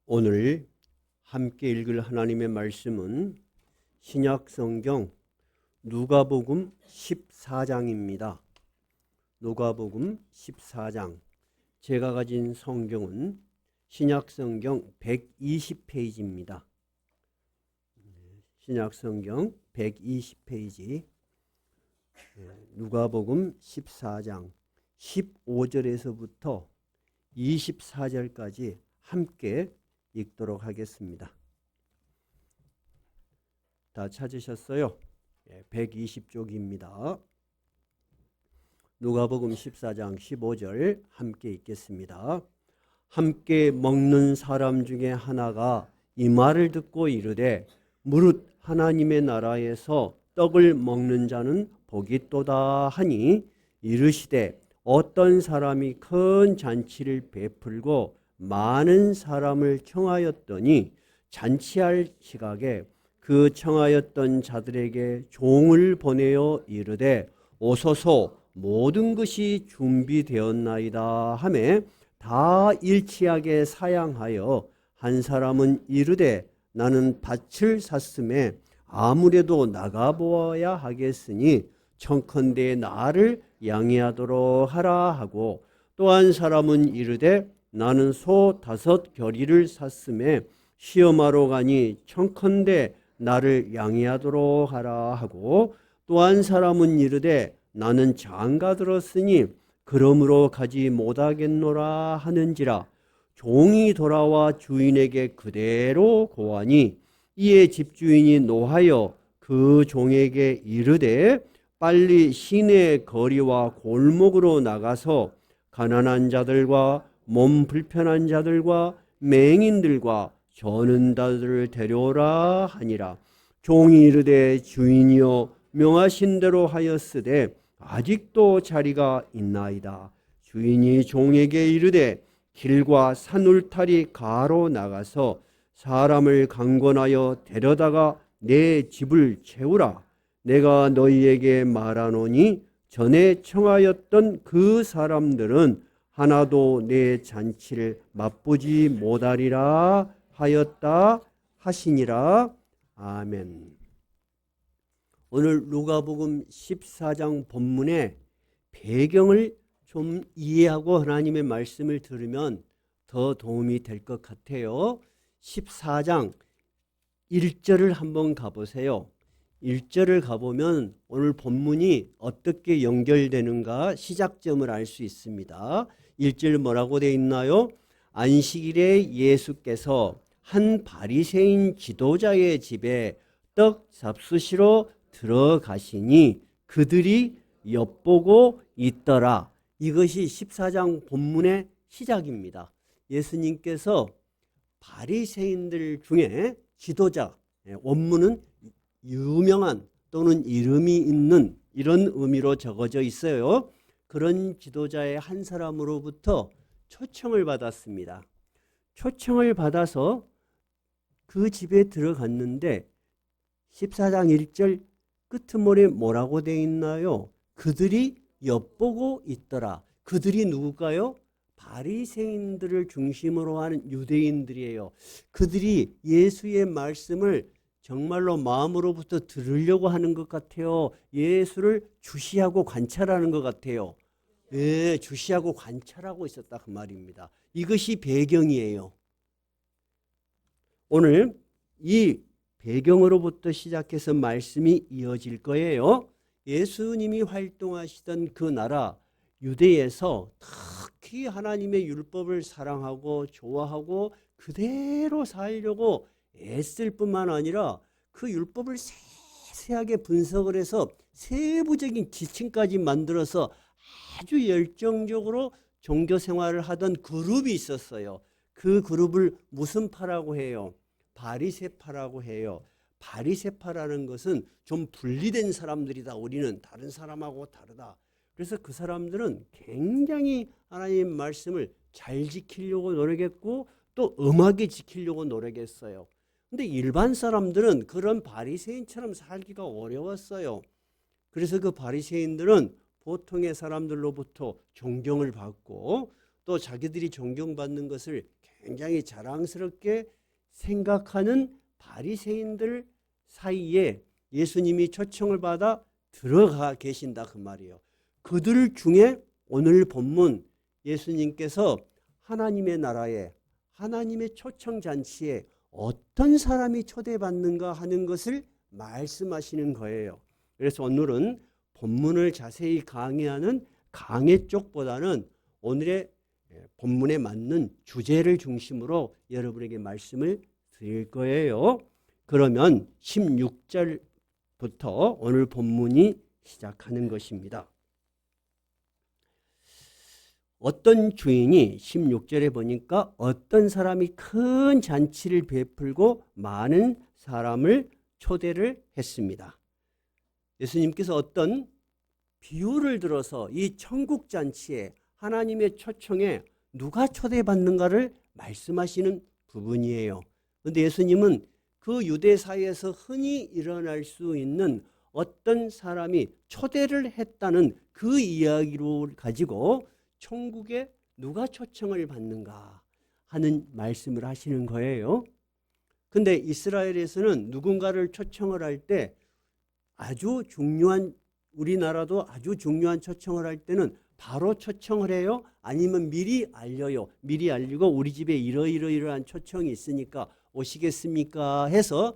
오늘 함께 읽을 하나님의 말씀은 신약성경 누가복음 14장입니다. 누가복음 14장. 제가 가진 성경은 신약성경 120페이지입니다. 신약성경 120페이지. 누가복음 14장 15절에서부터 24절까지 함께 읽도록 하겠습니다. 다 찾으셨어요? 120쪽입니다. 누가복음 14장 15절 함께 읽겠습니다. 함께 먹는 사람 중에 하나가 이 말을 듣고 이르되 무릇 하나님의 나라에서 떡을 먹는 자는 복이 있도다 하니 이르시되 어떤 사람이 큰 잔치를 베풀고 많은 사람을 청하였더니 잔치할 시각에 그 청하였던 자들에게 종을 보내어 이르되 오소서 모든 것이 준비되었나이다 하매 다 일치하게 사양하여 한 사람은 이르되 나는 밭을 샀음에 아무래도 나가보아야 하겠으니 청컨대 나를 양해하도록 하라 하고 또 한 사람은 이르되 나는 소 5 겨리를 샀음에 시험하러 가니 청컨대 나를 양해하도록 하라 하고 또 한 사람은 이르되 나는 장가 들었으니 그러므로 가지 못하겠노라 하는지라 종이 돌아와 주인에게 그대로 고하니 이에 집주인이 노하여 그 종에게 이르되 빨리 시내 거리와 골목으로 나가서 가난한 자들과 몸 불편한 자들과 맹인들과 저는 자들을 데려오라 하니라. 종이 이르되 주인이여 명하신 대로 하였으되 아직도 자리가 있나이다. 주인이 종에게 이르되 길과 산울타리 가로 나가서 사람을 강권하여 데려다가 내 집을 채우라. 내가 너희에게 말하노니 전에 청하였던 그 사람들은 하나도 내 잔치를 맛보지 못하리라 하였다 하시니라. 아멘. 오늘 누가복음 14장 본문의 배경을 좀 이해하고 하나님의 말씀을 들으면 더 도움이 될 것 같아요. 14장 1절을 한번 가보세요. 1절을 가보면 오늘 본문이 어떻게 연결되는가 시작점을 알 수 있습니다. 1절 뭐라고 되어 있나요? 안식일에 예수께서 한 바리새인 지도자의 집에 떡 잡수시러 들어가시니 그들이 엿보고 있더라. 이것이 14장 본문의 시작입니다. 예수님께서 바리새인들 중에 지도자, 원문은 유명한 또는 이름이 있는 이런 의미로 적어져 있어요. 그런 지도자의 한 사람으로부터 초청을 받았습니다. 초청을 받아서 그 집에 들어갔는데 14장 1절 끝머리에 뭐라고 되어 있나요? 그들이 엿보고 있더라. 그들이 누굴까요? 바리새인들을 중심으로 하는 유대인들이에요. 그들이 예수의 말씀을 정말로 마음으로부터 들으려고 하는 것 같아요. 예수를 주시하고 관찰하는 것 같아요. 네, 주시하고 관찰하고 있었다 그 말입니다. 이것이 배경이에요. 오늘 이 배경으로부터 시작해서 말씀이 이어질 거예요. 예수님이 활동하시던 그 나라 유대에서 특히 하나님의 율법을 사랑하고 좋아하고 그대로 살려고 애쓸 뿐만 아니라 그 율법을 세세하게 분석을 해서 세부적인 지침까지 만들어서 아주 열정적으로 종교 생활을 하던 그룹이 있었어요. 그 그룹을 무슨 파라고 해요? 바리새파라고 해요. 바리새파라는 것은 좀 분리된 사람들이다. 우리는 다른 사람하고 다르다. 그래서 그 사람들은 굉장히 하나님 말씀을 잘 지키려고 노력했고 또 엄하게 지키려고 노력했어요. 근데 일반 사람들은 그런 바리새인처럼 살기가 어려웠어요. 그래서 그 바리새인들은 보통의 사람들로부터 존경을 받고 또 자기들이 존경받는 것을 굉장히 자랑스럽게 생각하는 바리새인들 사이에 예수님이 초청을 받아 들어가 계신다 그 말이에요. 그들 중에 오늘 본문 예수님께서 하나님의 나라에 하나님의 초청잔치에 어떤 사람이 초대받는가 하는 것을 말씀하시는 거예요. 그래서 오늘은 본문을 자세히 강의하는 강해 쪽보다는 오늘의 본문에 맞는 주제를 중심으로 여러분에게 말씀을 드릴 거예요. 그러면 16절부터 오늘 본문이 시작하는 것입니다. 어떤 주인이 16절에 보니까 어떤 사람이 큰 잔치를 베풀고 많은 사람을 초대를 했습니다. 예수님께서 어떤 비유를 들어서 이 천국 잔치에 하나님의 초청에 누가 초대받는가를 말씀하시는 부분이에요. 그런데 예수님은 그 유대 사회에서 흔히 일어날 수 있는 어떤 사람이 초대를 했다는 그 이야기로 가지고 천국에 누가 초청을 받는가 하는 말씀을 하시는 거예요. 근데 이스라엘에서는 누군가를 초청을 할 때 아주 중요한, 우리나라도 아주 중요한 초청을 할 때는 바로 초청을 해요? 아니면 미리 알려요? 미리 알리고 우리 집에 이러이러이러한 초청이 있으니까 오시겠습니까? 해서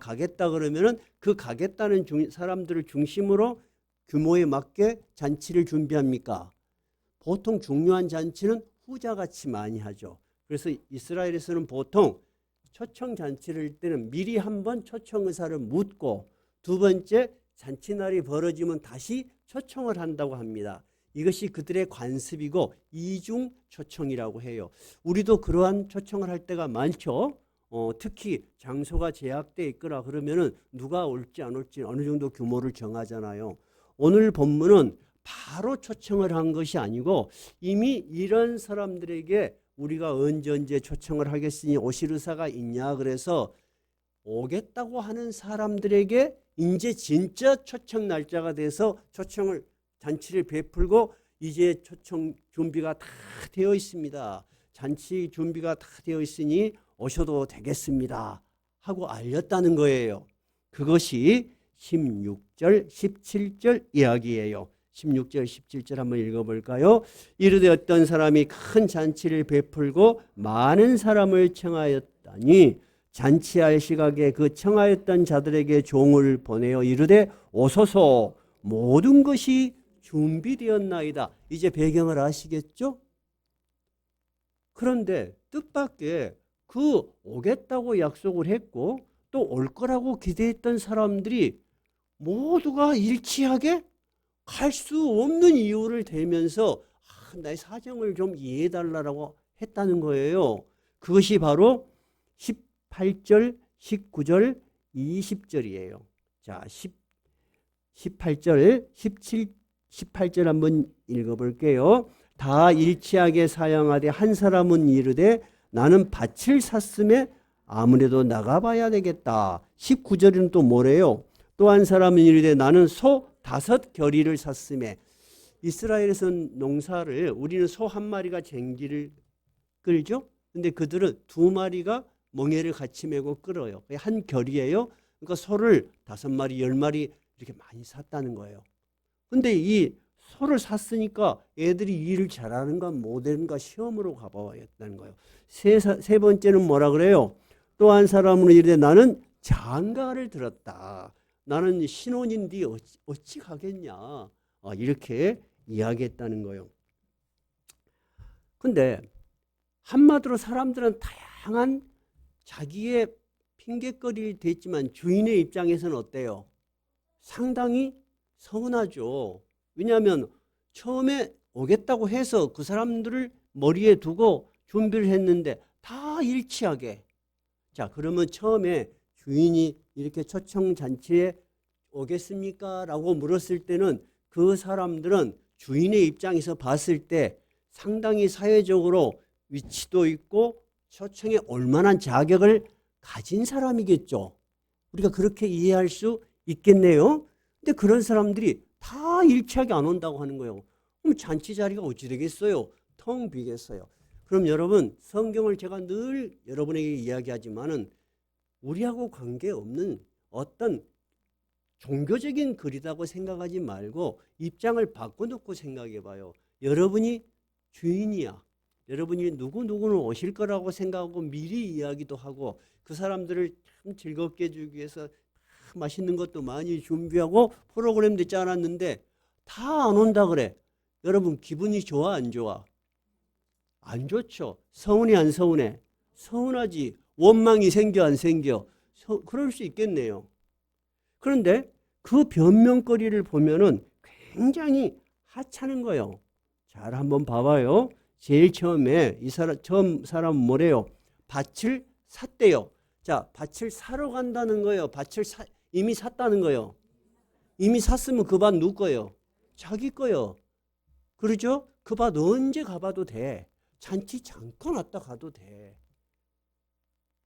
가겠다 그러면은 그 가겠다는 사람들을 중심으로 규모에 맞게 잔치를 준비합니까? 보통 중요한 잔치는 후자같이 많이 하죠. 그래서 이스라엘에서는 보통 초청 잔치를 할 때는 미리 한번 초청 의사를 묻고 두 번째 잔치날이 벌어지면 다시 초청을 한다고 합니다. 이것이 그들의 관습이고 이중 초청이라고 해요. 우리도 그러한 초청을 할 때가 많죠. 특히 장소가 제약돼 있거나 그러면은 누가 올지 안 올지 어느 정도 규모를 정하잖아요. 오늘 본문은 바로 초청을 한 것이 아니고 이미 이런 사람들에게 우리가 언제 초청을 하겠으니 오실 의사가 있냐 그래서 오겠다고 하는 사람들에게 이제 진짜 초청 날짜가 돼서 초청을 잔치를 베풀고 이제 초청 준비가 다 되어 있습니다. 잔치 준비가 다 되어 있으니 오셔도 되겠습니다 하고 알렸다는 거예요. 그것이 16절, 17절 이야기예요. 16절, 17절 한번 읽어볼까요? 이르되 어떤 사람이 큰 잔치를 베풀고 많은 사람을 청하였다니 잔치할 시각에 그 청하였던 자들에게 종을 보내어 이르되 오소서 모든 것이 준비되었나이다. 이제 배경을 아시겠죠? 그런데 뜻밖의 그 오겠다고 약속을 했고 또 올 거라고 기대했던 사람들이 모두가 일치하게 갈 수 없는 이유를 대면서 나의 사정을 좀 이해해달라고 했다는 거예요. 그것이 바로 18절, 19절, 20절이에요. 자, 18절, 18절 한번 읽어볼게요. 다 일치하게 사양하되 한 사람은 이르되 나는 밭을 샀음에 아무래도 나가봐야 되겠다. 19절은 또 뭐래요? 또 한 사람은 이르되 나는 소 5 샀음에 이스라엘에서는 농사를 우리는 소 1마리가 쟁기를 끌죠. 근데 그들은 2마리가 멍에를 같이 메고 끌어요. 한 결이에요. 그러니까 소를 5마리, 10마리 이렇게 많이 샀다는 거예요. 근데 이 소를 샀으니까 애들이 일을 잘하는가 못하는가 시험으로 가봐야겠다는 거예요. 세 번째는 뭐라 그래요? 또 한 사람은 이르되 나는 장가를 들었다. 나는 신혼인데 어찌 가겠냐. 이렇게 이야기했다는 거예요. 근데 한마디로 사람들은 다양한 자기의 핑계거리를 댔지만 주인의 입장에서는 어때요? 상당히 서운하죠. 왜냐하면 처음에 오겠다고 해서 그 사람들을 머리에 두고 준비를 했는데 다 일치하게. 자, 그러면 처음에 주인이 이렇게 초청잔치에 오겠습니까? 라고 물었을 때는 그 사람들은 주인의 입장에서 봤을 때 상당히 사회적으로 위치도 있고 초청에 올 만한 자격을 가진 사람이겠죠. 우리가 그렇게 이해할 수 있겠네요. 근데 그런 사람들이 다 일치하게 안 온다고 하는 거예요. 그럼 잔치 자리가 어찌 되겠어요? 텅 비겠어요. 그럼 여러분, 성경을 제가 늘 여러분에게 이야기하지만은 우리하고 관계없는 어떤 종교적인 글이라고 생각하지 말고 입장을 바꿔놓고 생각해 봐요. 여러분이 주인이야. 여러분이 누구누구는 오실 거라고 생각하고 미리 이야기도 하고 그 사람들을 참 즐겁게 해주기 위해서 맛있는 것도 많이 준비하고 프로그램도 짜놨는데 다 안 온다 그래. 여러분 기분이 좋아 안 좋아? 안 좋죠. 서운해 안 서운해? 서운하지. 원망이 생겨 안 생겨? 그럴 수 있겠네요. 그런데 그 변명거리를 보면은 굉장히 하찮은 거예요. 잘 한번 봐봐요. 제일 처음에 이 사람 뭐래요? 밭을 샀대요. 자, 밭을 사러 간다는 거예요. 이미 샀다는 거예요. 이미 샀으면 그 밭 누구 거예요? 자기 거예요. 그러죠? 그 밭 언제 가봐도 돼. 잔치 잠깐 왔다 가도 돼.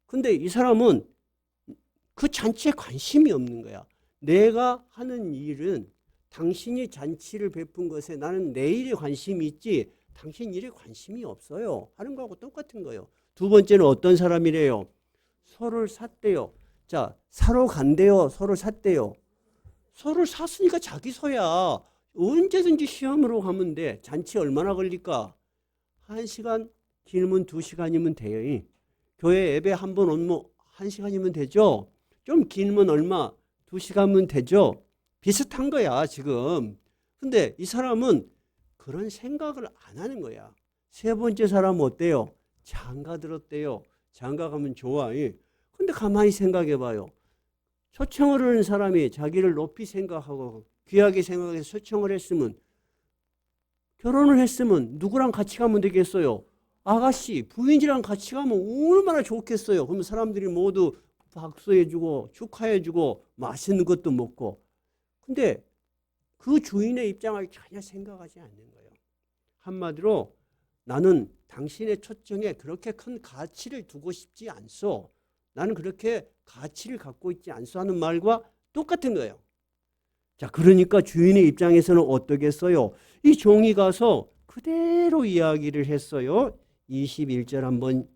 근데 이 사람은 그 잔치에 관심이 없는 거야. 내가 하는 일은 당신이 잔치를 베푼 것에 나는 내 일에 관심이 있지 당신 일에 관심이 없어요. 하는 거하고 똑같은 거예요. 두 번째는 어떤 사람이래요? 소를 샀대요. 자, 사러 간대요. 소를 샀대요. 소를 샀으니까 자기 소야. 언제든지 시험으로 가면 돼. 잔치 얼마나 걸릴까? 1시간, 길면 2시간이면 돼요. 교회 예배 한 번 오면 1시간이면 되죠? 좀 길면 얼마? 2시간이면 되죠? 비슷한 거야 지금. 근데 이 사람은 그런 생각을 안 하는 거야. 세 번째 사람은 어때요? 장가 들었대요. 장가 가면 좋아. 근데 가만히 생각해 봐요. 초청을 하는 사람이 자기를 높이 생각하고 귀하게 생각해서 초청을 했으면 결혼을 했으면 누구랑 같이 가면 되겠어요? 아가씨, 부인이랑 같이 가면 얼마나 좋겠어요. 그러면 사람들이 모두 박수해주고 축하해주고 맛있는 것도 먹고. 근데 그 주인의 입장을 전혀 생각하지 않는 거예요. 한마디로 나는 당신의 초청에 그렇게 큰 가치를 두고 싶지 않소. 나는 그렇게 가치를 갖고 있지 않소 하는 말과 똑같은 거예요. 자, 그러니까 주인의 입장에서는 어떠겠어요? 이 종이 가서 그대로 이야기를 했어요. 21절 한번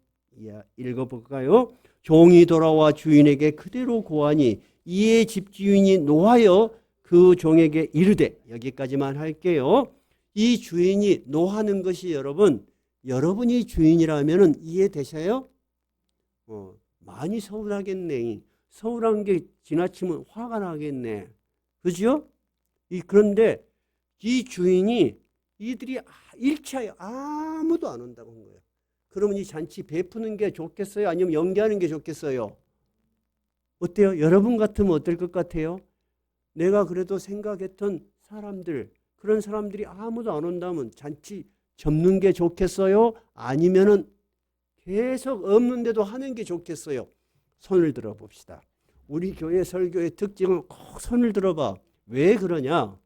읽어볼까요? 종이 돌아와 주인에게 그대로 고하니 이에 집주인이 노하여 그 종에게 이르되, 여기까지만 할게요. 이 주인이 노하는 것이 여러분이 주인이라면 이해되셔요? 많이 서운하겠네. 서운한 게 지나치면 화가 나겠네. 그죠? 그런데 이 주인이 이들이 1차에 아무도 안 온다고 한 거예요. 그러면 이 잔치 베푸는 게 좋겠어요? 아니면 연기하는 게 좋겠어요? 어때요? 여러분 같으면 어떨 것 같아요? 내가 그래도 생각했던 사람들, 그런 사람들이 아무도 안 온다면 잔치 접는 게 좋겠어요? 아니면은 계속 없는데도 하는 게 좋겠어요? 손을 들어 봅시다. 우리 교회 설교의 특징은 꼭 손을 들어봐. 왜 그러냐?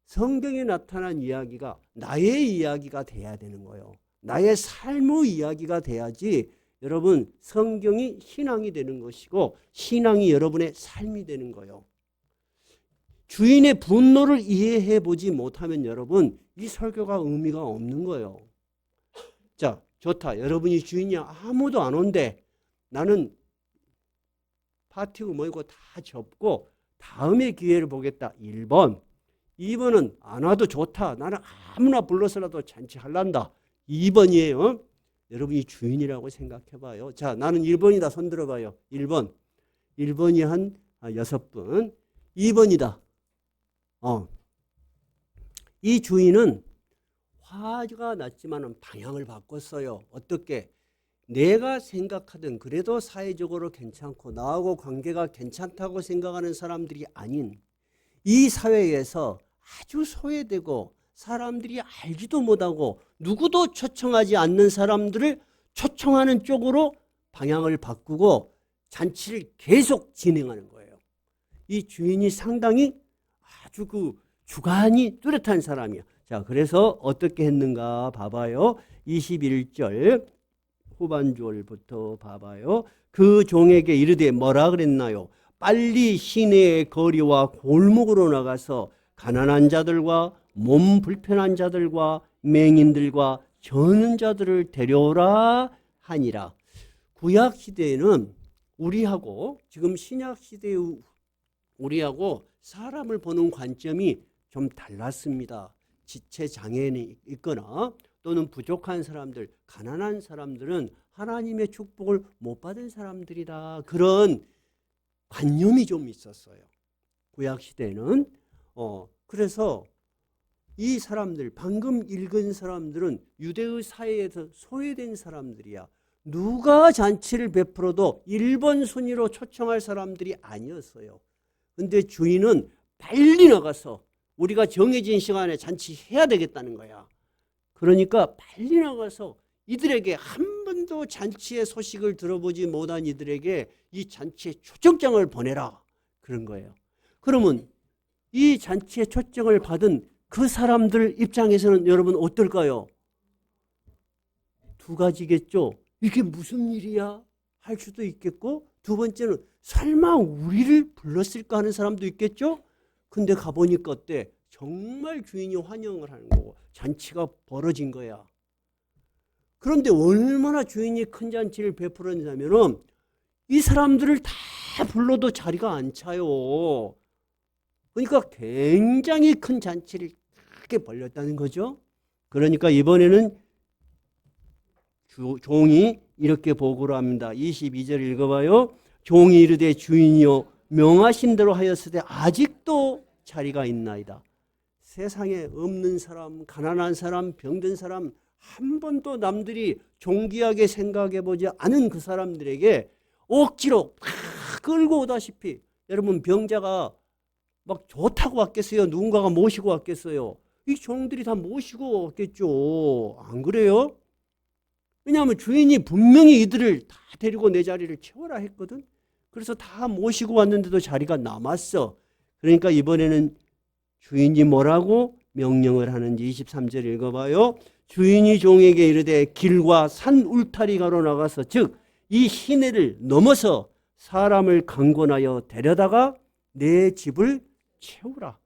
성경에 나타난 이야기가 나의 이야기가 돼야 되는 거예요. 나의 삶의 이야기가 돼야지 여러분 성경이 신앙이 되는 것이고 신앙이 여러분의 삶이 되는 거예요. 주인의 분노를 이해해 보지 못하면 여러분 이 설교가 의미가 없는 거예요. 자, 좋다. 여러분이 주인이야. 아무도 안 온대. 나는 파티고 뭐고 다 접고 다음에 기회를 보겠다. 1번. 2번은 안 와도 좋다. 나는 아무나 불러서라도 잔치할란다. 2번이에요. 여러분이 주인이라고 생각해 봐요. 자, 나는 1번이다. 손 들어봐요. 1번. 1번이 한 6분. 2번이다. 이 주인은 화가 났지만 방향을 바꿨어요. 어떻게? 내가 생각하던 그래도 사회적으로 괜찮고 나하고 관계가 괜찮다고 생각하는 사람들이 아닌 이 사회에서 아주 소외되고 사람들이 알지도 못하고 누구도 초청하지 않는 사람들을 초청하는 쪽으로 방향을 바꾸고 잔치를 계속 진행하는 거예요. 이 주인이 상당히 아주 그 주관이 뚜렷한 사람이야. 자, 그래서 어떻게 했는가 봐봐요. 21절 후반절부터 봐봐요. 그 종에게 이르되 뭐라 그랬나요? 빨리 시내의 거리와 골목으로 나가서 가난한 자들과 몸 불편한 자들과 맹인들과 저는 자들을 데려오라 하니라. 구약 시대에는 우리하고 지금 신약 시대의 우리하고 사람을 보는 관점이 좀 달랐습니다. 지체 장애인이 있거나 또는 부족한 사람들, 가난한 사람들은 하나님의 축복을 못 받은 사람들이다. 그런 관념이 좀 있었어요. 구약 시대에는. 그래서 이 사람들, 방금 읽은 사람들은 유대의 사회에서 소외된 사람들이야. 누가 잔치를 베풀어도 1번 순위로 초청할 사람들이 아니었어요. 근데 주인은 빨리 나가서 우리가 정해진 시간에 잔치해야 되겠다는 거야. 그러니까 빨리 나가서 이들에게 한 번도 잔치의 소식을 들어보지 못한 이들에게 이 잔치의 초청장을 보내라. 그런 거예요. 그러면 이 잔치의 초청을 받은 그 사람들 입장에서는 여러분 어떨까요? 두 가지겠죠. 이게 무슨 일이야? 할 수도 있겠고, 두 번째는 설마 우리를 불렀을까 하는 사람도 있겠죠. 근데 가보니까 어때? 정말 주인이 환영을 하는 거고 잔치가 벌어진 거야. 그런데 얼마나 주인이 큰 잔치를 베풀었냐면은 이 사람들을 다 불러도 자리가 안 차요. 그러니까 굉장히 큰 잔치를 크게 벌렸다는 거죠. 그러니까 이번에는 종이 이렇게 보고를 합니다. 22절 읽어봐요. 종이 이르되 주인이여 명하신 대로 하였으되 아직도 자리가 있나이다. 세상에 없는 사람, 가난한 사람, 병든 사람 한 번도 남들이 존귀하게 생각해보지 않은 그 사람들에게 억지로 팍 끌고 오다시피, 여러분 병자가 막 좋다고 왔겠어요? 누군가가 모시고 왔겠어요? 이 종들이 다 모시고 왔겠죠. 안 그래요? 왜냐하면 주인이 분명히 이들을 다 데리고 내 자리를 채워라 했거든. 그래서 다 모시고 왔는데도 자리가 남았어. 그러니까 이번에는 주인이 뭐라고 명령을 하는지 23절 읽어봐요. 주인이 종에게 이르되 길과 산 울타리 가로 나가서 즉 이 시내를 넘어서 사람을 강권하여 데려다가 내 집을 채우라.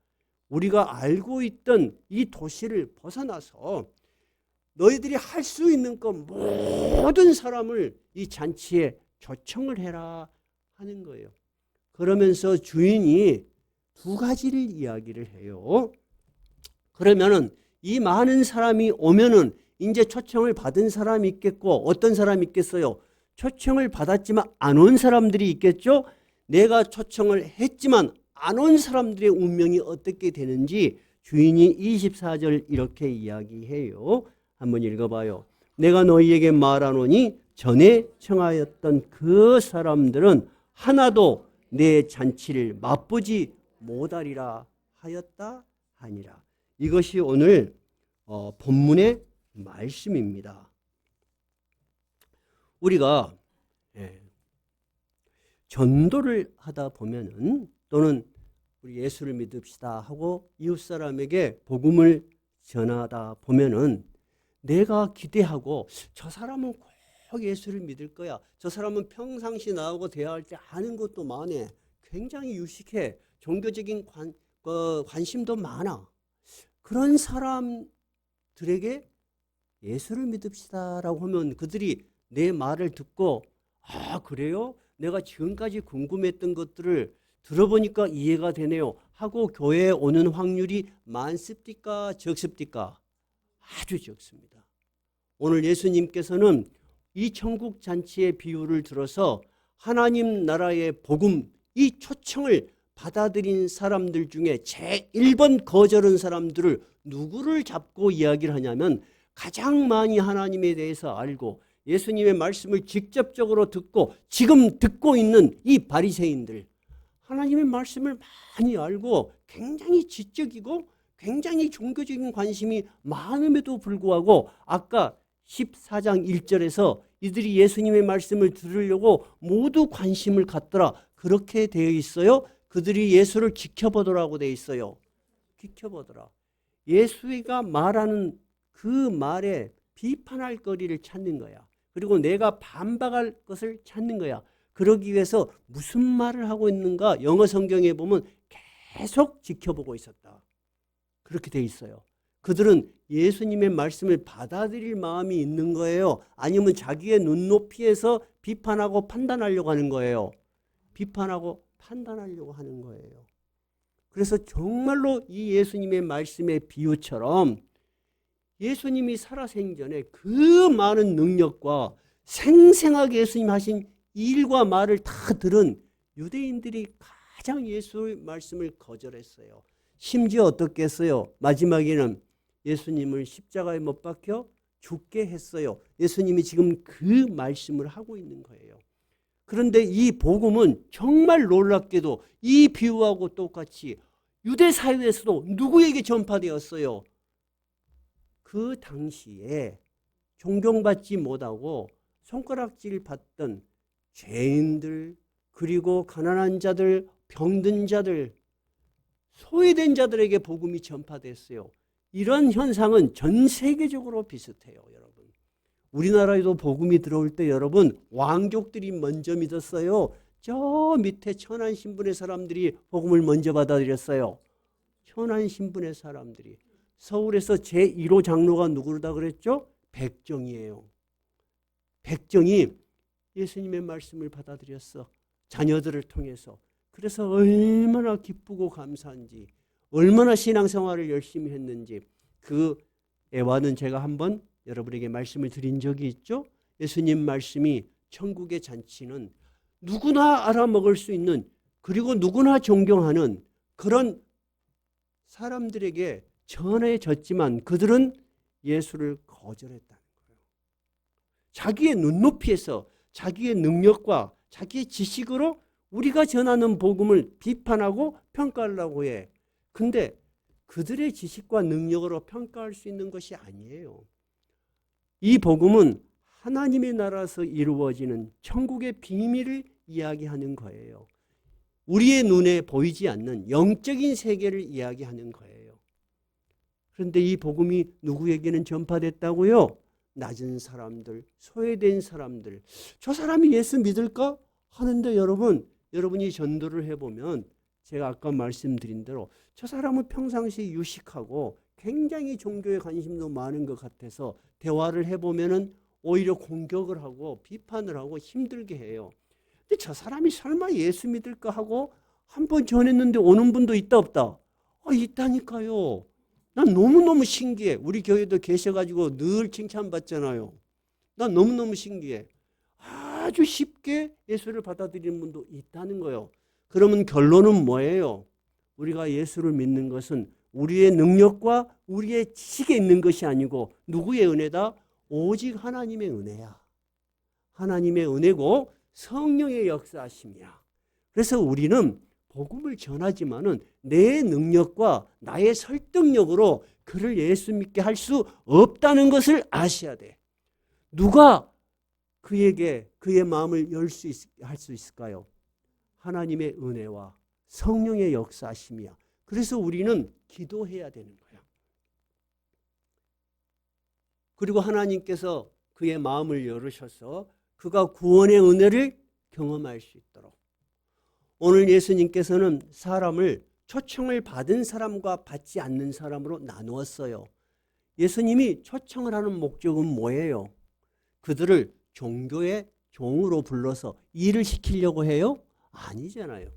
우리가 알고 있던 이 도시를 벗어나서 너희들이 할 수 있는 것 모든 사람을 이 잔치에 초청을 해라 하는 거예요. 그러면서 주인이 두 가지를 이야기를 해요. 그러면은 이 많은 사람이 오면은 이제 초청을 받은 사람이 있겠고 어떤 사람이 있겠어요? 초청을 받았지만 안 온 사람들이 있겠죠? 내가 초청을 했지만 안 온 사람들의 운명이 어떻게 되는지 주인이 24절 이렇게 이야기해요. 한번 읽어봐요. 내가 너희에게 말하노니 전에 청하였던 그 사람들은 하나도 내 잔치를 맛보지 못하리라 하였다 하니라. 이것이 오늘 본문의 말씀입니다. 우리가 전도를 하다 보면은 또는 우리 예수를 믿읍시다 하고 이웃 사람에게 복음을 전하다 보면은 내가 기대하고 저 사람은 꼭 예수를 믿을 거야. 저 사람은 평상시 나하고 대화할 때 아는 것도 많아. 굉장히 유식해. 종교적인 관심도 많아. 그런 사람들에게 예수를 믿읍시다라고 하면 그들이 내 말을 듣고 아 그래요? 내가 지금까지 궁금했던 것들을 들어보니까 이해가 되네요 하고 교회에 오는 확률이 많습니까? 적습니까? 아주 적습니다. 오늘 예수님께서는 이 천국 잔치의 비유를 들어서 하나님 나라의 복음, 이 초청을 받아들인 사람들 중에 제1번 거절한 사람들을 누구를 잡고 이야기를 하냐면 가장 많이 하나님에 대해서 알고 예수님의 말씀을 직접적으로 듣고 지금 듣고 있는 이 바리새인들, 하나님의 말씀을 많이 알고 굉장히 지적이고 굉장히 종교적인 관심이 많음에도 불구하고 아까 14장 1절에서 이들이 예수님의 말씀을 들으려고 모두 관심을 갖더라. 그렇게 되어 있어요. 그들이 예수를 지켜보더라고 되어 있어요. 지켜보더라. 예수가 말하는 그 말에 비판할 거리를 찾는 거야. 그리고 내가 반박할 것을 찾는 거야. 그러기 위해서 무슨 말을 하고 있는가 영어 성경에 보면 계속 지켜보고 있었다. 그렇게 돼 있어요. 그들은 예수님의 말씀을 받아들일 마음이 있는 거예요? 아니면 자기의 눈높이에서 비판하고 판단하려고 하는 거예요? 비판하고 판단하려고 하는 거예요. 그래서 정말로 이 예수님의 말씀의 비유처럼 예수님이 살아생전에 그 많은 능력과 생생하게 예수님 하신 일과 말을 다 들은 유대인들이 가장 예수의 말씀을 거절했어요. 심지어 어떻게 했어요? 마지막에는 예수님을 십자가에 못 박혀 죽게 했어요. 예수님이 지금 그 말씀을 하고 있는 거예요. 그런데 이 복음은 정말 놀랍게도 이 비유하고 똑같이 유대 사회에서도 누구에게 전파되었어요? 그 당시에 존경받지 못하고 손가락질 받던 죄인들, 그리고 가난한 자들, 병든 자들, 소외된 자들에게 복음이 전파됐어요. 이런 현상은 전 세계적으로 비슷해요, 여러분. 우리나라에도 복음이 들어올 때 여러분, 왕족들이 먼저 믿었어요. 저 밑에 천안 신분의 사람들이 복음을 먼저 받아들였어요. 천안 신분의 사람들이. 서울에서 제1호 장로가 누구다 그랬죠? 백정이에요. 백정이 예수님의 말씀을 받아들였어. 자녀들을 통해서. 그래서 얼마나 기쁘고 감사한지, 얼마나 신앙생활을 열심히 했는지, 그 애와는 제가 한번 여러분에게 말씀을 드린 적이 있죠. 예수님 말씀이 천국의 잔치는 누구나 알아먹을 수 있는, 그리고 누구나 존경하는 그런 사람들에게 전해졌지만 그들은 예수를 거절했다는 거예요. 자기의 눈높이에서 자기의 능력과 자기의 지식으로 우리가 전하는 복음을 비판하고 평가하려고 해. 근데 그들의 지식과 능력으로 평가할 수 있는 것이 아니에요. 이 복음은 하나님의 나라에서 이루어지는 천국의 비밀을 이야기하는 거예요. 우리의 눈에 보이지 않는 영적인 세계를 이야기하는 거예요. 그런데 이 복음이 누구에게는 전파됐다고요? 낮은 사람들, 소외된 사람들. 저 사람이 예수 믿을까? 하는데 여러분이 전도를 해보면 제가 아까 말씀드린 대로 저 사람은 평상시 유식하고 굉장히 종교에 관심도 많은 것 같아서 대화를 해보면은 오히려 공격을 하고 비판을 하고 힘들게 해요. 근데 저 사람이 설마 예수 믿을까 하고 한 번 전했는데 오는 분도 있다 없다? 있다니까요. 난 너무너무 신기해. 우리 교회도 계셔가지고 늘 칭찬받잖아요. 난 너무너무 신기해. 아주 쉽게 예수를 받아들이는 분도 있다는 거예요. 그러면 결론은 뭐예요? 우리가 예수를 믿는 것은 우리의 능력과 우리의 지식에 있는 것이 아니고 누구의 은혜다? 오직 하나님의 은혜야. 하나님의 은혜고 성령의 역사하심이야. 그래서 우리는 복음을 전하지만은 내 능력과 나의 설득력으로 그를 예수 믿게 할 수 없다는 것을 아셔야 돼. 누가 그에게 그의 마음을 할 수 있을까요? 하나님의 은혜와 성령의 역사하심이야. 그래서 우리는 기도해야 되는 거야. 그리고 하나님께서 그의 마음을 열으셔서 그가 구원의 은혜를 경험할 수 있도록. 오늘 예수님께서는 사람을 초청을 받은 사람과 받지 않는 사람으로 나누었어요. 예수님이 초청을 하는 목적은 뭐예요? 그들을 종교의 종으로 불러서 일을 시키려고 해요? 아니잖아요.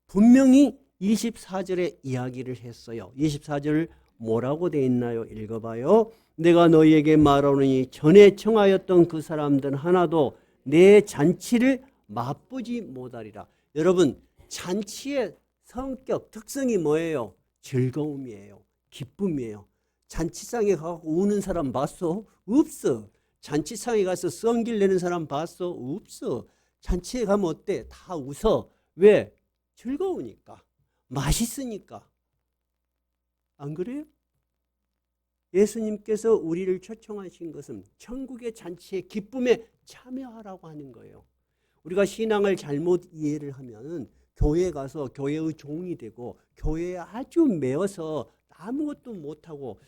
분명히 24절에 이야기를 했어요. 24절 뭐라고 돼 있나요? 읽어봐요. 내가 너희에게 말하노니 전에 청하였던 그 사람들은 하나도 내 잔치를 맛보지 못하리라. 여러분, 잔치의 성격, 특성이 뭐예요? 즐거움이에요. 기쁨이에요. 잔치상에 가서 우는 사람 봤어? 없어. 잔치상에 가서 썽길 내는 사람 봤어? 없어. 잔치에 가면 어때? 다 웃어. 왜? 즐거우니까. 맛있으니까. 안 그래요? 예수님께서 우리를 초청하신 것은 천국의 잔치의 기쁨에 참여하라고 하는 거예요. 우리가 신앙을 잘못 이해를 하면 교회에 가서 교회의 종이 되고 교회에 아주 매여서 아무것도 못하고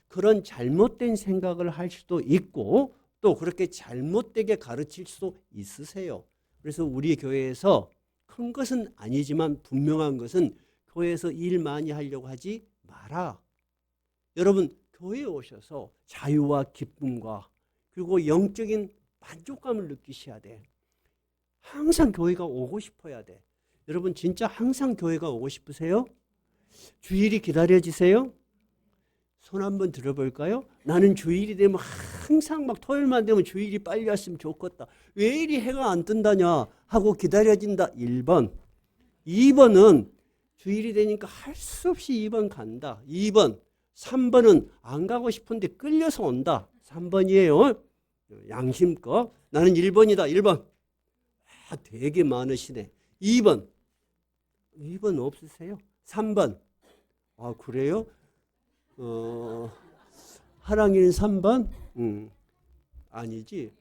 그런 잘못된 생각을 할 수도 있고 또 그렇게 잘못되게 가르칠 수도 있으세요. 그래서 우리 교회에서 큰 것은 아니지만 분명한 것은 교회에서 일 많이 하려고 하지 마라. 여러분 교회에 오셔서 자유와 기쁨과 그리고 영적인 만족감을 느끼셔야 돼. 항상 교회가 오고 싶어야 돼. 여러분 진짜 항상 교회가 오고 싶으세요? 주일이 기다려지세요? 손 한번 들어볼까요? 나는 주일이 되면 항상 막 토요일만 되면 주일이 빨리 왔으면 좋겠다. 왜 이리 해가 안 뜬다냐 하고 기다려진다. 1번. 2번은 주일이 되니까 할 수 없이 2번 간다. 2번. 3번은 안 가고 싶은데 끌려서 온다. 3번이에요. 양심껏. 나는 1번이다. 1번. 되게 많으시네. 2번. 2번 없으세요? 3번. 그래요? 하랑이는 3번? 아니지.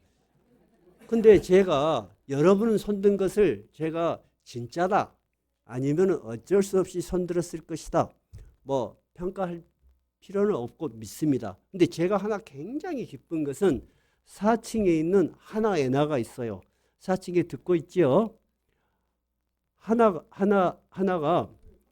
근데 제가 여러분은 손든 것을 제가 진짜다 아니면 어쩔 수 없이 손들었을 것이다. 뭐 평가할 필요는 없고 믿습니다. 근데 제가 하나 굉장히 기쁜 것은 4층에 있는 하나 애나가 있어요. 4층에 듣고 있죠? 하나가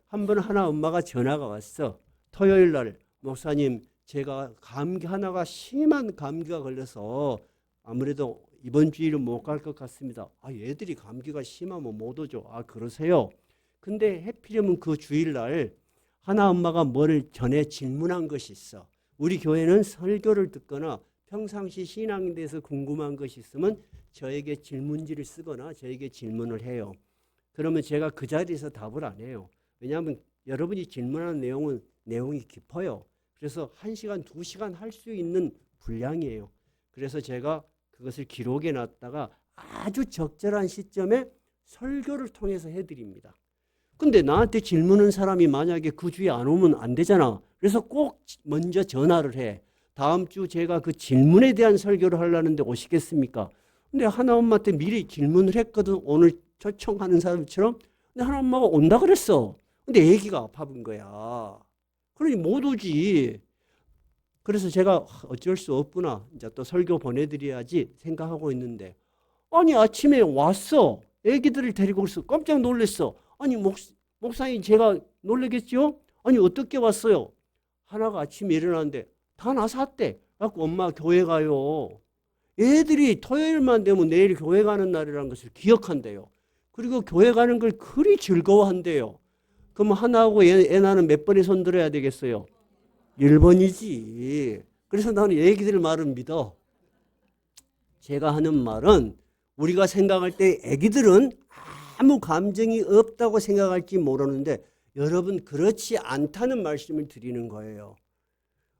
한 번 하나 엄마가 전화가 왔어. 토요일 날 목사님 제가 감기 하나가 심한 감기가 걸려서 아무래도 이번 주일은 못 갈 것 같습니다. 얘들이 감기가 심하면 못 오죠. 그러세요? 근데 해피려면 그 주일날 하나 엄마가 뭐를 전에 질문한 것이 있어. 우리 교회는 설교를 듣거나 평상시 신앙에 대해서 궁금한 것이 있으면 저에게 질문지를 쓰거나 저에게 질문을 해요. 그러면 제가 그 자리에서 답을 안 해요. 왜냐하면 여러분이 질문하는 내용이 깊어요. 그래서 1시간, 2시간 할 수 있는 분량이에요. 그래서 제가 그것을 기록해 놨다가 아주 적절한 시점에 설교를 통해서 해드립니다. 근데 나한테 질문한 사람이 만약에 그 주에 안 오면 안 되잖아. 그래서 꼭 먼저 전화를 해. 다음 주 제가 그 질문에 대한 설교를 하려는데 오시겠습니까? 근데 하나 엄마한테 미리 질문을 했거든. 오늘 초청하는 사람처럼. 근데 하나 엄마가 온다 그랬어. 근데 애기가 아파본 거야. 그러니 못 오지. 그래서 제가 어쩔 수 없구나. 이제 또 설교 보내드려야지 생각하고 있는데 아니 아침에 왔어. 애기들을 데리고 왔어. 깜짝 놀랐어. 아니 목사님 제가 놀라겠죠? 아니 어떻게 왔어요? 하나가 아침에 일어났는데 다 나섰대. 그래갖고 엄마 교회 가요. 애들이 토요일만 되면 내일 교회 가는 날이라는 것을 기억한대요. 그리고 교회 가는 걸 그리 즐거워한대요. 그럼 하나하고 애나는 몇 번에 손들어야 되겠어요? 1번이지. 그래서 나는 애기들 말은 믿어. 제가 하는 말은 우리가 생각할 때 애기들은 아무 감정이 없다고 생각할지 모르는데 여러분 그렇지 않다는 말씀을 드리는 거예요.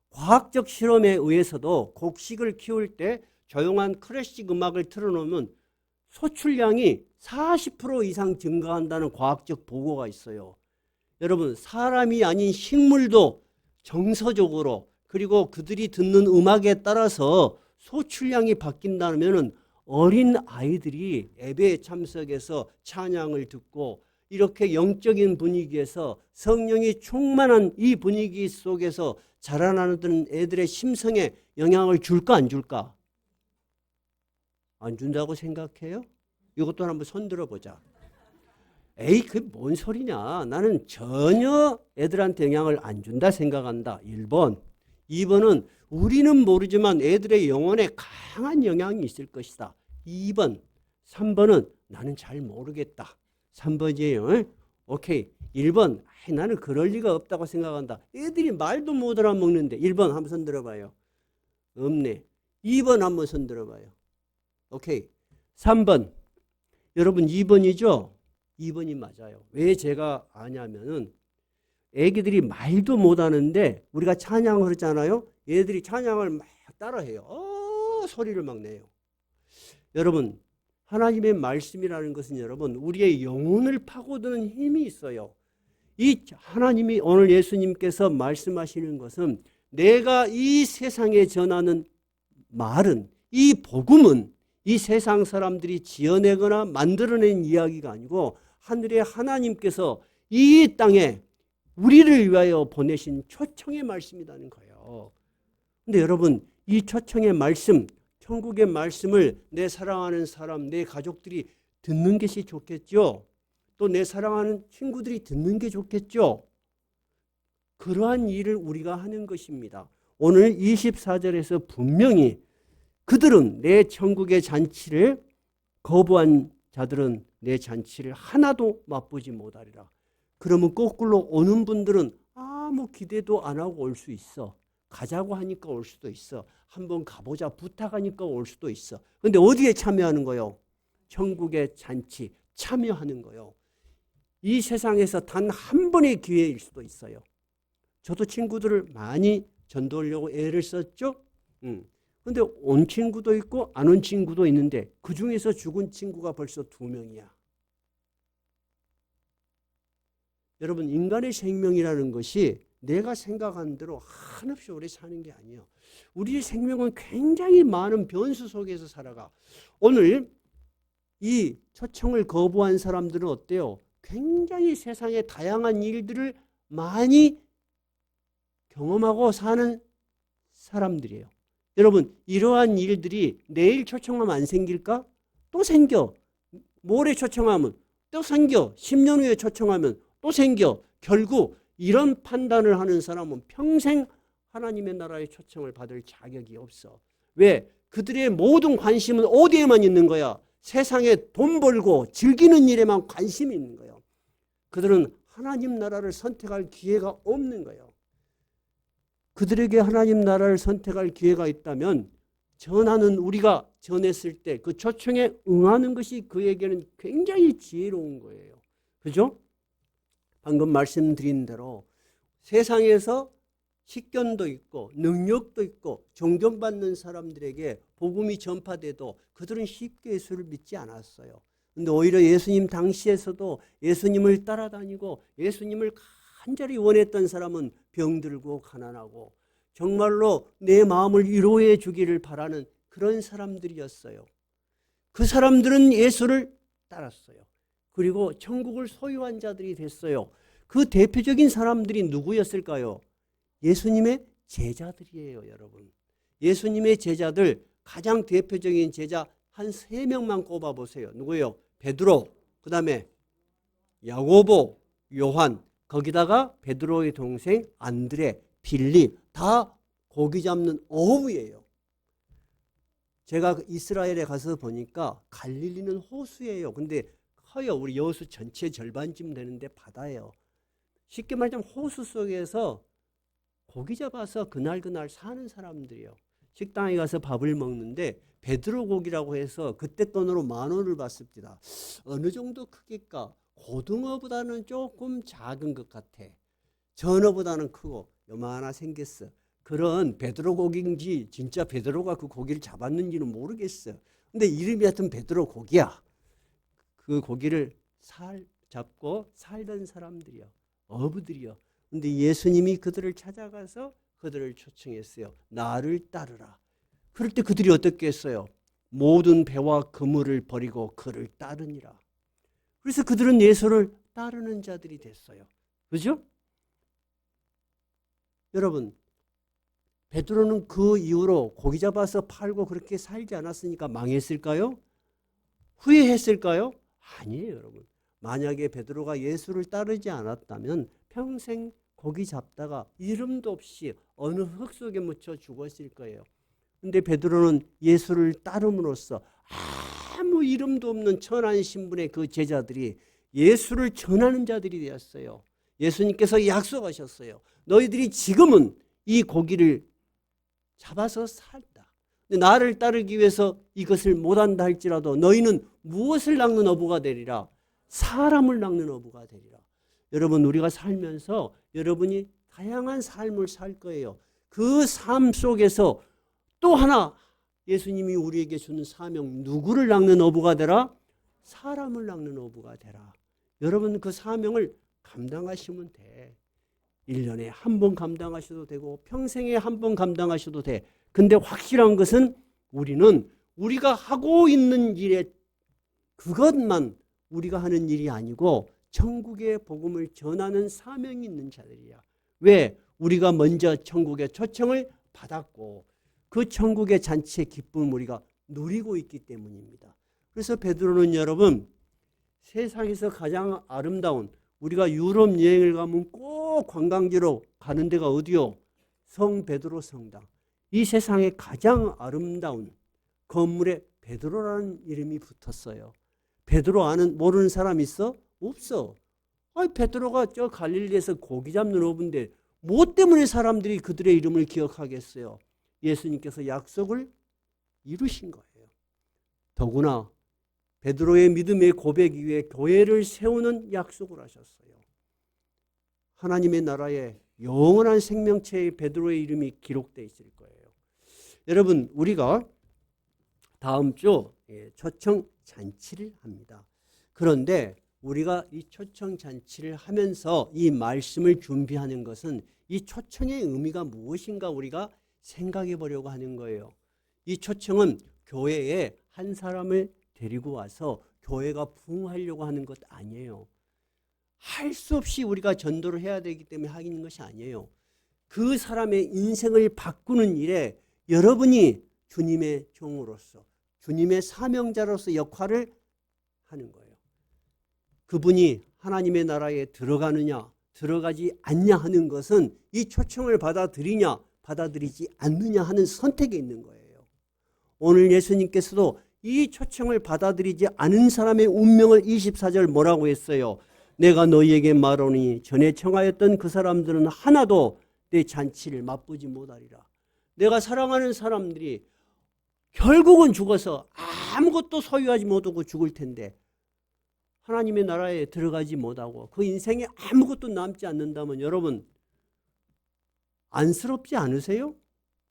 과학적 실험에 의해서도 곡식을 키울 때 조용한 클래식 음악을 틀어놓으면 소출량이 40% 이상 증가한다는 과학적 보고가 있어요. 여러분 사람이 아닌 식물도 정서적으로 그리고 그들이 듣는 음악에 따라서 소출량이 바뀐다면 어린 아이들이 예배에 참석해서 찬양을 듣고 이렇게 영적인 분위기에서 성령이 충만한 이 분위기 속에서 자라나는 애들의 심성에 영향을 줄까 안 줄까? 안 준다고 생각해요? 이것도 한번 손들어 보자. 에이 그게 뭔 소리냐. 나는 전혀 애들한테 영향을 안 준다 생각한다. 1번. 2번은 우리는 모르지만 애들의 영혼에 강한 영향이 있을 것이다. 2번. 3번은 나는 잘 모르겠다. 3번이에요. 오케이. 1번. 나는 그럴 리가 없다고 생각한다. 애들이 말도 못 알아먹는데 1번 한번 손 들어봐요. 없네. 2번 한번 손 들어봐요. 오케이. 3번. 여러분 2번이죠? 2번이 맞아요. 왜 제가 아냐면은 애기들이 말도 못하는데 우리가 찬양을 하잖아요. 얘들이 찬양을 막 따라해요. 소리를 막 내요. 여러분 하나님의 말씀이라는 것은 여러분 우리의 영혼을 파고드는 힘이 있어요. 이 하나님이 오늘 예수님께서 말씀하시는 것은 내가 이 세상에 전하는 말은 이 복음은 이 세상 사람들이 지어내거나 만들어낸 이야기가 아니고 하늘의 하나님께서 이 땅에 우리를 위하여 보내신 초청의 말씀이라는 거예요. 근데 여러분 이 초청의 말씀, 천국의 말씀을 내 사랑하는 사람, 내 가족들이 듣는 것이 좋겠죠. 또 내 사랑하는 친구들이 듣는 게 좋겠죠. 그러한 일을 우리가 하는 것입니다. 오늘 24절에서 분명히 그들은 내 천국의 잔치를 거부한 자들은 내 잔치를 하나도 맛보지 못하리라. 그러면 거꾸로 오는 분들은 아무 기대도 안 하고 올 수 있어. 가자고 하니까 올 수도 있어. 한번 가보자 부탁하니까 올 수도 있어. 근데 어디에 참여하는 거요? 천국의 잔치 참여하는 거요. 이 세상에서 단 한 번의 기회일 수도 있어요. 저도 친구들을 많이 전도하려고 애를 썼죠. 근데 온 친구도 있고 안 온 친구도 있는데 그중에서 죽은 친구가 벌써 2명이야. 여러분, 인간의 생명이라는 것이 내가 생각한 대로 한없이 오래 사는 게 아니에요. 우리의 생명은 굉장히 많은 변수 속에서 살아가. 오늘 이 초청을 거부한 사람들은 어때요? 굉장히 세상의 다양한 일들을 많이 경험하고 사는 사람들이에요. 여러분, 이러한 일들이 내일 초청하면 안 생길까? 또 생겨. 모레 초청하면 또 생겨. 10년 후에 초청하면 또 생겨. 결국 이런 판단을 하는 사람은 평생 하나님의 나라의 초청을 받을 자격이 없어. 왜? 그들의 모든 관심은 어디에만 있는 거야? 세상에 돈 벌고 즐기는 일에만 관심이 있는 거예요. 그들은 하나님 나라를 선택할 기회가 없는 거예요. 그들에게 하나님 나라를 선택할 기회가 있다면 전하는 우리가 전했을 때 그 초청에 응하는 것이 그에게는 굉장히 지혜로운 거예요. 그죠? 방금 말씀드린 대로 세상에서 식견도 있고 능력도 있고 존경받는 사람들에게 복음이 전파돼도 그들은 쉽게 예수를 믿지 않았어요. 근데 오히려 예수님 당시에서도 예수님을 따라다니고 예수님을 간절히 원했던 사람은 병들고 가난하고 정말로 내 마음을 위로해 주기를 바라는 그런 사람들이었어요. 그 사람들은 예수를 따랐어요. 그리고 천국을 소유한 자들이 됐어요. 그 대표적인 사람들이 누구였을까요? 예수님의 제자들이에요, 여러분. 예수님의 제자들, 가장 대표적인 제자 한 3명만 꼽아보세요. 누구예요? 베드로, 그 다음에 야고보, 요한, 거기다가 베드로의 동생 안드레, 빌립, 다 고기 잡는 어부예요. 제가 이스라엘에 가서 보니까 갈릴리는 호수예요. 근데 커요. 우리 여수 전체 절반쯤 되는데 바다예요. 쉽게 말하자면 호수 속에서 고기 잡아서 그날 사는 사람들이에요. 식당에 가서 밥을 먹는데 베드로 고기라고 해서 그때 돈으로 10,000원을 받습니다. 어느 정도 크기일까? 고등어보다는 조금 작은 것 같아. 전어보다는 크고 요만하나 생겼어. 그런 베드로 고기인지 진짜 베드로가 그 고기를 잡았는지는 모르겠어. 근데 이름이 하여튼 베드로 고기야. 그 고기를 잡고 살던 사람들이요. 어부들이요. 근데 예수님이 그들을 찾아가서 그들을 초청했어요. 나를 따르라. 그럴 때 그들이 어떻게 했어요? 모든 배와 그물을 버리고 그를 따르니라. 그래서 그들은 예수를 따르는 자들이 됐어요. 그죠? 여러분, 베드로는 그 이후로 고기 잡아서 팔고 그렇게 살지 않았으니까 망했을까요? 후회했을까요? 아니에요, 여러분. 만약에 베드로가 예수를 따르지 않았다면 평생 고기 잡다가 이름도 없이 어느 흙 속에 묻혀 죽었을 거예요. 근데 베드로는 예수를 따름으로써 아무 이름도 없는 천한 신분의 그 제자들이 예수를 전하는 자들이 되었어요. 예수님께서 약속하셨어요. 너희들이 지금은 이 고기를 잡아서 살다. 근데 나를 따르기 위해서 이것을 못한다 할지라도 너희는 무엇을 낚는 어부가 되리라? 사람을 낚는 어부가 되리라. 여러분, 우리가 살면서 여러분이 다양한 삶을 살 거예요. 그 삶 속에서 또 하나 예수님이 우리에게 주는 사명, 누구를 낚는 어부가 되라? 사람을 낚는 어부가 되라. 여러분, 그 사명을 감당하시면 돼. 1년에 한 번 감당하셔도 되고 평생에 한 번 감당하셔도 돼. 근데 확실한 것은 우리는 우리가 하고 있는 일에 그것만 우리가 하는 일이 아니고 천국의 복음을 전하는 사명이 있는 자들이야. 왜? 우리가 먼저 천국의 초청을 받았고 그 천국의 잔치의 기쁨을 우리가 누리고 있기 때문입니다. 그래서 베드로는 여러분, 세상에서 가장 아름다운 우리가 유럽 여행을 가면 꼭 관광지로 가는 데가 어디요? 성 베드로 성당. 이 세상에 가장 아름다운 건물에 베드로라는 이름이 붙었어요. 베드로 모르는 사람 있어? 없어. 아니, 베드로가 저 갈릴리에서 고기 잡는 어부인데 뭐 때문에 사람들이 그들의 이름을 기억하겠어요? 예수님께서 약속을 이루신 거예요. 더구나 베드로의 믿음의 고백 위에 교회를 세우는 약속을 하셨어요. 하나님의 나라에 영원한 생명체의 베드로의 이름이 기록되어 있을 거예요. 여러분, 우리가 다음 주 초청 잔치를 합니다. 그런데 우리가 이 초청 잔치를 하면서 이 말씀을 준비하는 것은 이 초청의 의미가 무엇인가 우리가 생각해 보려고 하는 거예요. 이 초청은 교회에 한 사람을 데리고 와서 교회가 부흥하려고 하는 것 아니에요. 할 수 없이 우리가 전도를 해야 되기 때문에 하는 것이 아니에요. 그 사람의 인생을 바꾸는 일에 여러분이 주님의 종으로서, 주님의 사명자로서 역할을 하는 거예요. 그분이 하나님의 나라에 들어가느냐 들어가지 않냐 하는 것은 이 초청을 받아들이냐 받아들이지 않느냐 하는 선택에 있는 거예요. 오늘 예수님께서도 이 초청을 받아들이지 않은 사람의 운명을 24절 뭐라고 했어요? 내가 너희에게 말하노니 전에 청하였던 그 사람들은 하나도 내 잔치를 맛보지 못하리라. 내가 사랑하는 사람들이 결국은 죽어서 아무것도 소유하지 못하고 죽을 텐데 하나님의 나라에 들어가지 못하고 그 인생에 아무것도 남지 않는다면 여러분 안쓰럽지 않으세요?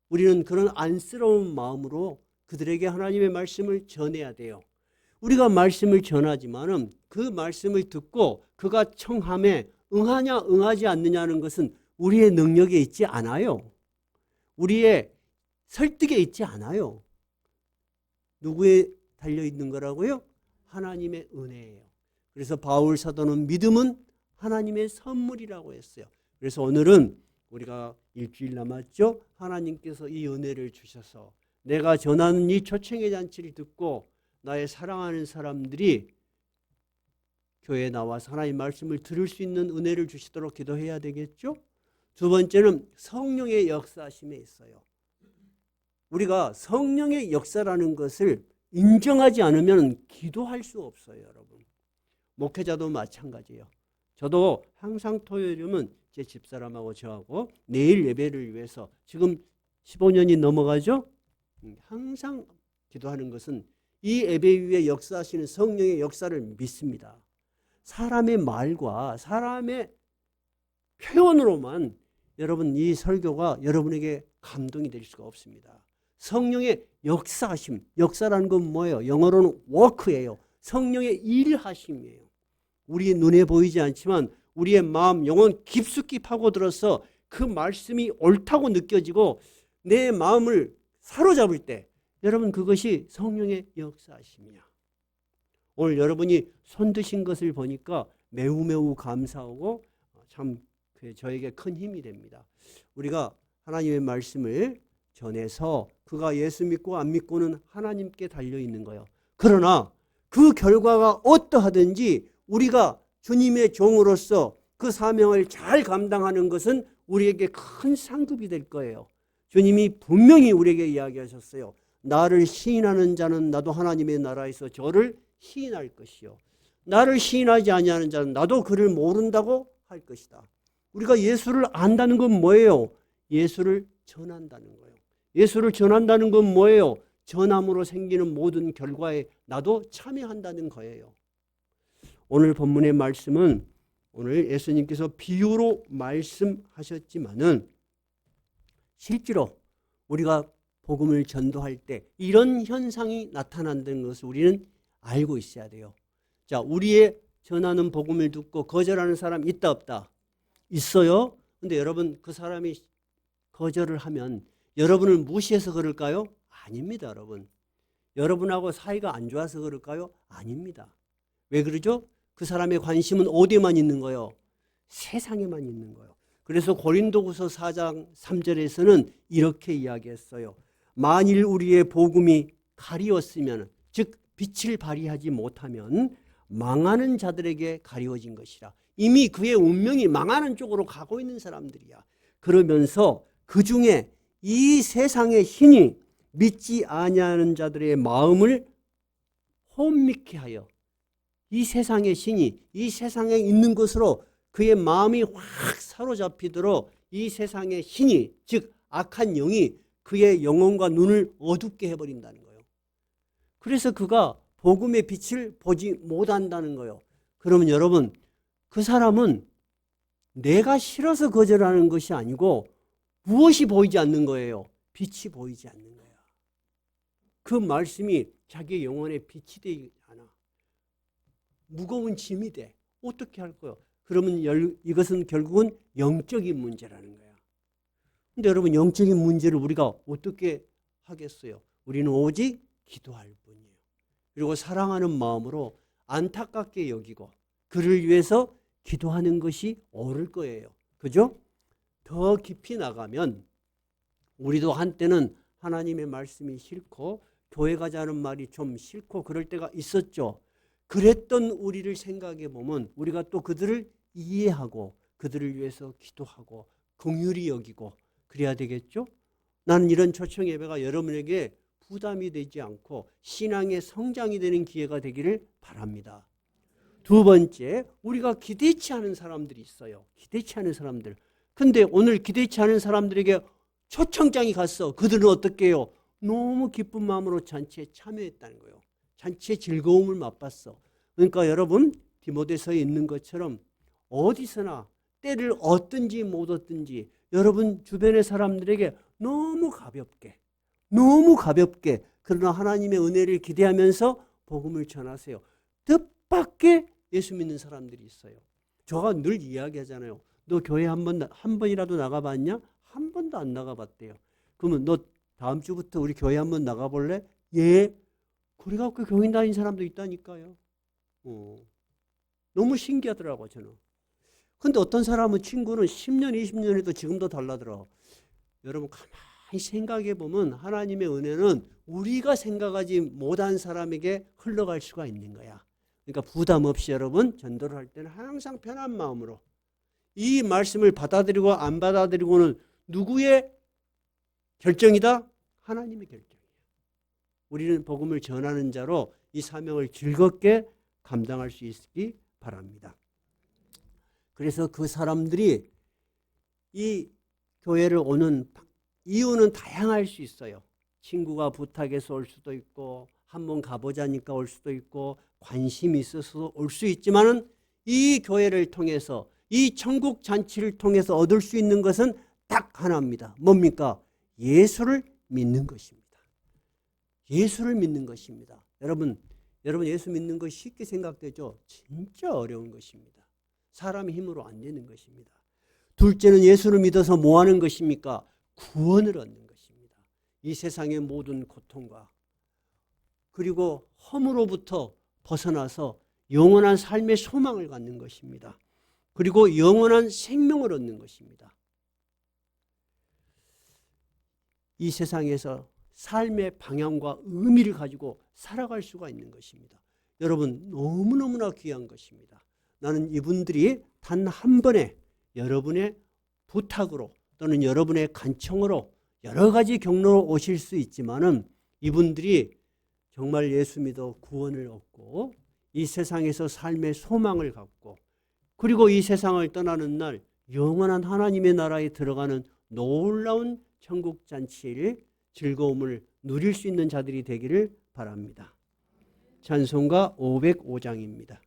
우리는 그런 안쓰러운 마음으로 그들에게 하나님의 말씀을 전해야 돼요. 우리가 말씀을 전하지만은 그 말씀을 듣고 그가 청함에 응하냐 응하지 않느냐는 것은 우리의 능력에 있지 않아요. 우리의 설득에 있지 않아요. 누구에 달려있는 거라고요? 하나님의 은혜예요. 그래서 바울 사도는 믿음은 하나님의 선물이라고 했어요. 그래서 오늘은 우리가 일주일 남았죠? 하나님께서 이 은혜를 주셔서 내가 전하는 이 초청의 잔치를 듣고 나의 사랑하는 사람들이 교회에 나와서 하나님의 말씀을 들을 수 있는 은혜를 주시도록 기도해야 되겠죠? 두 번째는 성령의 역사하심에 있어요. 우리가 성령의 역사라는 것을 인정하지 않으면 기도할 수 없어요, 여러분. 목회자도 마찬가지예요. 저도 항상 토요일이면 제 집사람하고 저하고 내일 예배를 위해서 지금 15년이 넘어가죠? 항상 기도하는 것은 이 예배 위에 역사하시는 성령의 역사를 믿습니다. 사람의 말과 사람의 표현으로만 여러분 이 설교가 여러분에게 감동이 될 수가 없습니다. 성령의 역사하심, 역사라는 건 뭐예요? 영어로는 워크예요. 성령의 일하심이에요. 우리 눈에 보이지 않지만 우리의 마음, 영혼 깊숙이 파고들어서 그 말씀이 옳다고 느껴지고 내 마음을 사로잡을 때 여러분 그것이 성령의 역사하심이야. 오늘 여러분이 손드신 것을 보니까 매우 감사하고 참 저에게 큰 힘이 됩니다. 우리가 하나님의 말씀을 전해서 그가 예수 믿고 안 믿고는 하나님께 달려있는 거예요. 그러나 그 결과가 어떠하든지 우리가 주님의 종으로서 그 사명을 잘 감당하는 것은 우리에게 큰 상급이 될 거예요. 주님이 분명히 우리에게 이야기하셨어요. 나를 시인하는 자는 나도 하나님의 나라에서 저를 시인할 것이요. 나를 시인하지 아니하는 자는 나도 그를 모른다고 할 것이다. 우리가 예수를 안다는 건 뭐예요? 예수를 전한다는 거예요. 예수를 전한다는 건 뭐예요? 전함으로 생기는 모든 결과에 나도 참여한다는 거예요. 오늘 본문의 말씀은 오늘 예수님께서 비유로 말씀하셨지만은 실제로 우리가 복음을 전도할 때 이런 현상이 나타난다는 것을 우리는 알고 있어야 돼요. 자, 우리의 전하는 복음을 듣고 거절하는 사람 있다 없다? 있어요. 근데 여러분 그 사람이 거절을 하면 여러분을 무시해서 그럴까요? 아닙니다, 여러분. 여러분하고 사이가 안 좋아서 그럴까요? 아닙니다. 왜 그러죠? 그 사람의 관심은 어디에만 있는 거예요? 세상에만 있는 거예요. 그래서 고린도후서 4장 3절에서는 이렇게 이야기했어요. 만일 우리의 복음이 가리웠으면, 즉 빛을 발휘하지 못하면 망하는 자들에게 가리워진 것이라. 이미 그의 운명이 망하는 쪽으로 가고 있는 사람들이야. 그러면서 그 중에 이 세상의 신이 믿지 아니하는 자들의 마음을 혼미케 하여 이 세상의 신이 이 세상에 있는 것으로 그의 마음이 확 사로잡히도록 이 세상의 신이, 즉 악한 영이 그의 영혼과 눈을 어둡게 해버린다는 거예요. 그래서 그가 복음의 빛을 보지 못한다는 거예요. 그러면 여러분, 그 사람은 내가 싫어서 거절하는 것이 아니고 무엇이 보이지 않는 거예요? 빛이 보이지 않는 거야. 그 말씀이 자기의 영혼에 빛이 되지 않아. 무거운 짐이 돼. 어떻게 할 거예요? 그러면 이것은 결국은 영적인 문제라는 거야. 근데 여러분, 영적인 문제를 우리가 어떻게 하겠어요? 우리는 오직 기도할 뿐이에요. 그리고 사랑하는 마음으로 안타깝게 여기고 그를 위해서 기도하는 것이 옳을 거예요. 그죠? 더 깊이 나가면 우리도 한때는 하나님의 말씀이 싫고 교회 가자는 말이 좀 싫고 그럴 때가 있었죠. 그랬던 우리를 생각해 보면 우리가 또 그들을 이해하고 그들을 위해서 기도하고 긍휼히 여기고 그래야 되겠죠? 나는 이런 초청 예배가 여러분에게 부담이 되지 않고 신앙의 성장이 되는 기회가 되기를 바랍니다. 두 번째, 우리가 기대치 않은 사람들이 있어요. 기대치 않은 사람들. 근데 오늘 기대치 않은 사람들에게 초청장이 갔어. 그들은 어떻게 해요? 너무 기쁜 마음으로 잔치에 참여했다는 거예요. 잔치의 즐거움을 맛봤어. 그러니까 여러분, 디모데서에 있는 것처럼 어디서나 때를 얻든지 못 얻든지 여러분 주변의 사람들에게 너무 가볍게 그러나 하나님의 은혜를 기대하면서 복음을 전하세요. 뜻밖의 예수 믿는 사람들이 있어요. 제가 늘 이야기하잖아요. 너 교회 한 번이라도 나가봤냐? 한 번도 안 나가봤대요. 그러면 너 다음 주부터 우리 교회 한번 나가볼래? 예. 그래갖고 교인 다닌 사람도 있다니까요. 너무 신기하더라고 저는. 근데 어떤 사람은 친구는 10년, 20년 해도 지금도 달라들어. 여러분 가만히 생각해 보면 하나님의 은혜는 우리가 생각하지 못한 사람에게 흘러갈 수가 있는 거야. 그러니까 부담 없이 여러분 전도를 할 때는 항상 편한 마음으로 이 말씀을 받아들이고 안 받아들이고는 누구의 결정이다? 하나님의 결정이에요. 우리는 복음을 전하는 자로 이 사명을 즐겁게 감당할 수 있기 바랍니다. 그래서 그 사람들이 이 교회를 오는 이유는 다양할 수 있어요. 친구가 부탁해서 올 수도 있고 한번 가보자니까 올 수도 있고 관심이 있어서 올 수 있지만은 이 교회를 통해서 이 천국 잔치를 통해서 얻을 수 있는 것은 딱 하나입니다. 뭡니까? 예수를 믿는 것입니다. 예수를 믿는 것입니다. 여러분 예수 믿는 거 쉽게 생각되죠? 진짜 어려운 것입니다. 사람의 힘으로 안 되는 것입니다. 둘째는 예수를 믿어서 뭐 하는 것입니까? 구원을 얻는 것입니다. 이 세상의 모든 고통과 그리고 험으로부터 벗어나서 영원한 삶의 소망을 갖는 것입니다. 그리고 영원한 생명을 얻는 것입니다. 이 세상에서 삶의 방향과 의미를 가지고 살아갈 수가 있는 것입니다. 여러분 너무너무나 귀한 것입니다. 나는 이분들이 단 한 번에 여러분의 부탁으로 또는 여러분의 간청으로 여러 가지 경로로 오실 수 있지만은 이분들이 정말 예수 믿어 구원을 얻고 이 세상에서 삶의 소망을 갖고 그리고 이 세상을 떠나는 날 영원한 하나님의 나라에 들어가는 놀라운 천국 잔치의 즐거움을 누릴 수 있는 자들이 되기를 바랍니다. 찬송가 505장입니다.